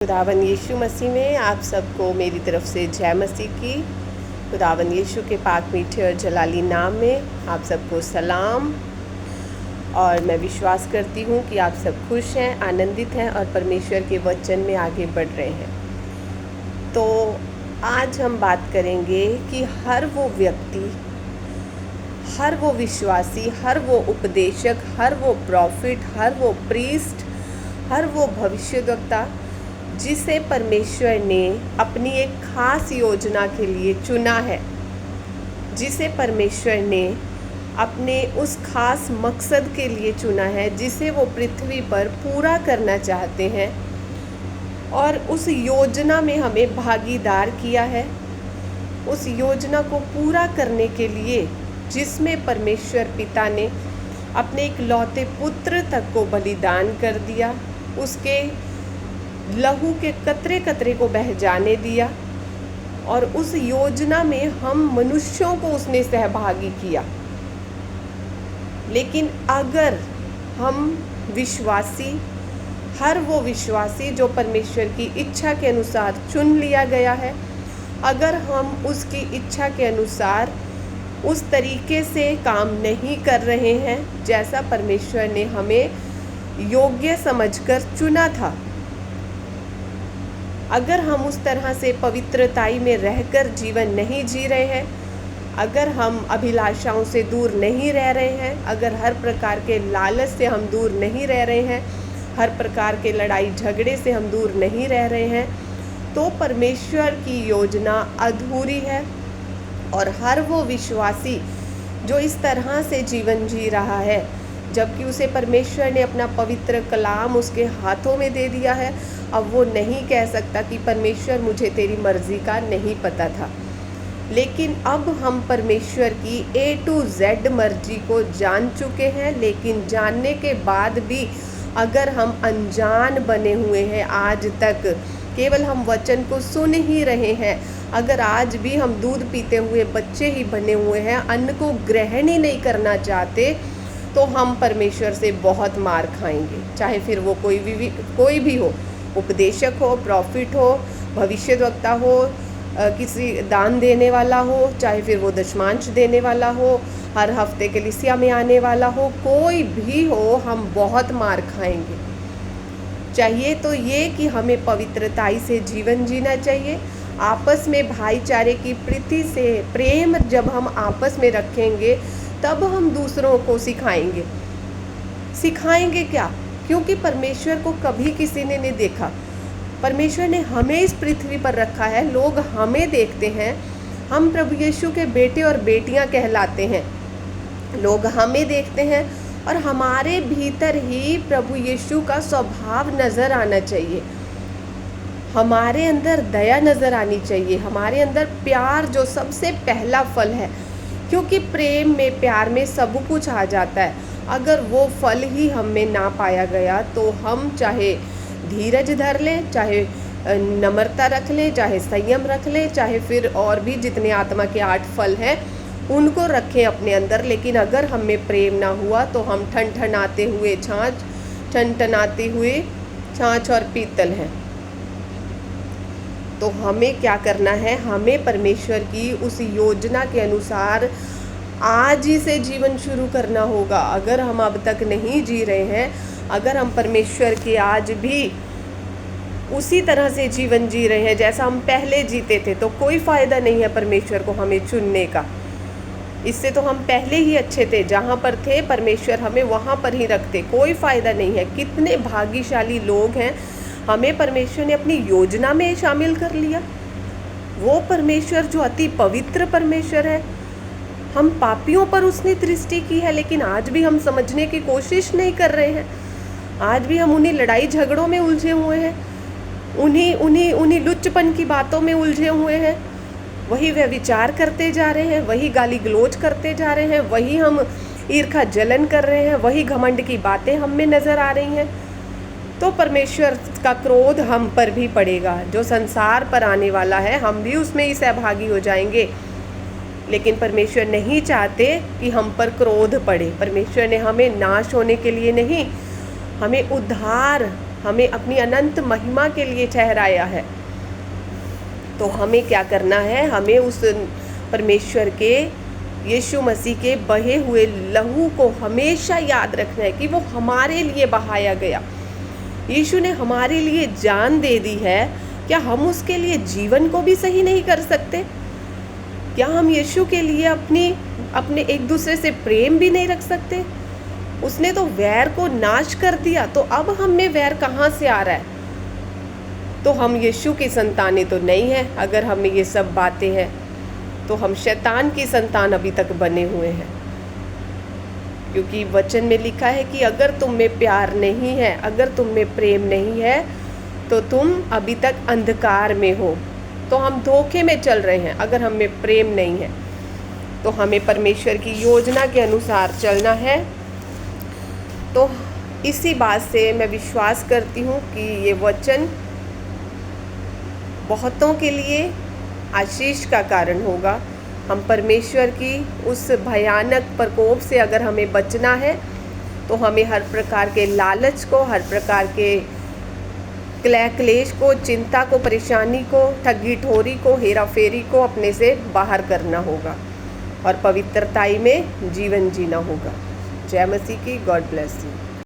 खुदावन यीशु मसीह में आप सबको मेरी तरफ से जय मसीह की। खुदावन यीशु के पाक मीठे और जलाली नाम में आप सबको सलाम। और मैं विश्वास करती हूँ कि आप सब खुश हैं, आनंदित हैं और परमेश्वर के वचन में आगे बढ़ रहे हैं। तो आज हम बात करेंगे कि हर वो व्यक्ति, हर वो विश्वासी, हर वो उपदेशक, हर वो प्रॉफिट, हर वो प्रीस्ट, हर वो भविष्यद्वक्ता जिसे परमेश्वर ने अपनी एक खास योजना के लिए चुना है, जिसे परमेश्वर ने अपने उस खास मकसद के लिए चुना है, जिसे वो पृथ्वी पर पूरा करना चाहते हैं और उस योजना में हमें भागीदार किया है। उस योजना को पूरा करने के लिए जिसमें परमेश्वर पिता ने अपने इकलौते पुत्र तक को बलिदान कर दिया, उसके लहू के कतरे कतरे को बह जाने दिया और उस योजना में हम मनुष्यों को उसने सहभागी किया। लेकिन अगर हम विश्वासी, हर वो विश्वासी जो परमेश्वर की इच्छा के अनुसार चुन लिया गया है, अगर हम उसकी इच्छा के अनुसार उस तरीके से काम नहीं कर रहे हैं जैसा परमेश्वर ने हमें योग्य समझकर चुना था, अगर हम उस तरह से पवित्रताई में रहकर जीवन नहीं जी रहे हैं, अगर हम अभिलाषाओं से दूर नहीं रह रहे हैं, अगर हर प्रकार के लालच से हम दूर नहीं रह रहे हैं, हर प्रकार के लड़ाई झगड़े से हम दूर नहीं रह रहे हैं, तो परमेश्वर की योजना अधूरी है। और हर वो विश्वासी जो इस तरह से जीवन जी रहा है, जबकि उसे परमेश्वर ने अपना पवित्र कलाम उसके हाथों में दे दिया है, अब वो नहीं कह सकता कि परमेश्वर मुझे तेरी मर्ज़ी का नहीं पता था। लेकिन अब हम परमेश्वर की A to Z मर्जी को जान चुके हैं। लेकिन जानने के बाद भी अगर हम अनजान बने हुए हैं, आज तक केवल हम वचन को सुन ही रहे हैं, अगर आज भी हम दूध पीते हुए बच्चे ही बने हुए हैं, अन्न को ग्रहण ही नहीं करना चाहते, तो हम परमेश्वर से बहुत मार खाएंगे। चाहे फिर वो कोई भी हो, उपदेशक हो, प्रॉफिट हो, भविष्यद्वक्ता हो, किसी दान देने वाला हो, चाहे फिर वो दशमांश देने वाला हो, हर हफ्ते कलीसिया में आने वाला हो, कोई भी हो, हम बहुत मार खाएंगे। चाहिए तो ये कि हमें पवित्रताई से जीवन जीना चाहिए। आपस में भाईचारे की प्रीति से प्रेम जब हम आपस में रखेंगे, तब हम दूसरों को सिखाएंगे। सिखाएंगे क्या? क्योंकि परमेश्वर को कभी किसी ने नहीं देखा। परमेश्वर ने हमें इस पृथ्वी पर रखा है, लोग हमें देखते हैं, हम प्रभु यीशु के बेटे और बेटियां कहलाते हैं, लोग हमें देखते हैं और हमारे भीतर ही प्रभु यीशु का स्वभाव नज़र आना चाहिए, हमारे अंदर दया नज़र आनी चाहिए, हमारे अंदर प्यार जो सबसे पहला फल है, क्योंकि प्रेम में, प्यार में सब कुछ आ जाता है। अगर वो फल ही हम में ना पाया गया तो हम चाहे धीरज धर लें, चाहे नम्रता रख लें, चाहे संयम रख लें, चाहे फिर और भी जितने आत्मा के 8 फल हैं उनको रखें अपने अंदर, लेकिन अगर हम में प्रेम ना हुआ तो हम ठनठनाते हुए छाछ और पीतल हैं। तो हमें क्या करना है? हमें परमेश्वर की उस योजना के अनुसार आज ही से जीवन शुरू करना होगा। अगर हम अब तक नहीं जी रहे हैं, अगर हम परमेश्वर के आज भी उसी तरह से जीवन जी रहे हैं जैसा हम पहले जीते थे, तो कोई फ़ायदा नहीं है परमेश्वर को हमें चुनने का। इससे तो हम पहले ही अच्छे थे, जहाँ पर थे परमेश्वर हमें वहाँ पर ही रखते, कोई फ़ायदा नहीं है। कितने भाग्यशाली लोग हैं, हमें परमेश्वर ने अपनी योजना में शामिल कर लिया। वो परमेश्वर जो अति पवित्र परमेश्वर है, हम पापियों पर उसने दृष्टि की है, लेकिन आज भी हम समझने की कोशिश नहीं कर रहे हैं। आज भी हम उन्हीं लड़ाई झगड़ों में उलझे हुए हैं, उन्हीं लुच्चपन की बातों में उलझे हुए हैं, वही वे विचार करते जा रहे हैं, वही गाली गलोच करते जा रहे हैं, वही हम ईर्खा जलन कर रहे हैं, वही घमंड की बातें हम में नज़र आ रही हैं। तो परमेश्वर का क्रोध हम पर भी पड़ेगा। जो संसार पर आने वाला है, हम भी उसमें ही सहभागी हो जाएंगे। लेकिन परमेश्वर नहीं चाहते कि हम पर क्रोध पड़े। परमेश्वर ने हमें नाश होने के लिए नहीं, हमें उद्धार हमें अपनी अनंत महिमा के लिए ठहराया है। तो हमें क्या करना है, हमें उस परमेश्वर के यीशु मसीह के बहे हुए लहू को हमेशा याद रखना है कि वो हमारे लिए बहाया गया। यीशु ने हमारे लिए जान दे दी है। क्या हम उसके लिए जीवन को भी सही नहीं कर सकते? क्या हम यीशु के लिए अपने एक दूसरे से प्रेम भी नहीं रख सकते? उसने तो वैर को नाश कर दिया, तो अब हम में वैर कहाँ से आ रहा है? तो हम यीशु की संतानें तो नहीं हैं। अगर हमें ये सब बातें हैं तो हम शैतान की संतान अभी तक बने हुए हैं, क्योंकि वचन में लिखा है कि अगर तुम में प्यार नहीं है, अगर तुम में प्रेम नहीं है, तो तुम अभी तक अंधकार में हो। तो हम धोखे में चल रहे हैं अगर हम में प्रेम नहीं है। तो हमें परमेश्वर की योजना के अनुसार चलना है। तो इसी बात से मैं विश्वास करती हूँ कि ये वचन बहुतों के लिए आशीष का कारण होगा। हम परमेश्वर की उस भयानक प्रकोप से अगर हमें बचना है, तो हमें हर प्रकार के लालच को, हर प्रकार के क्लेश को, चिंता को, परेशानी को, ठगी ठोरी को, हेरा फेरी को अपने से बाहर करना होगा और पवित्रताई में जीवन जीना होगा। जय मसीह की। God bless you.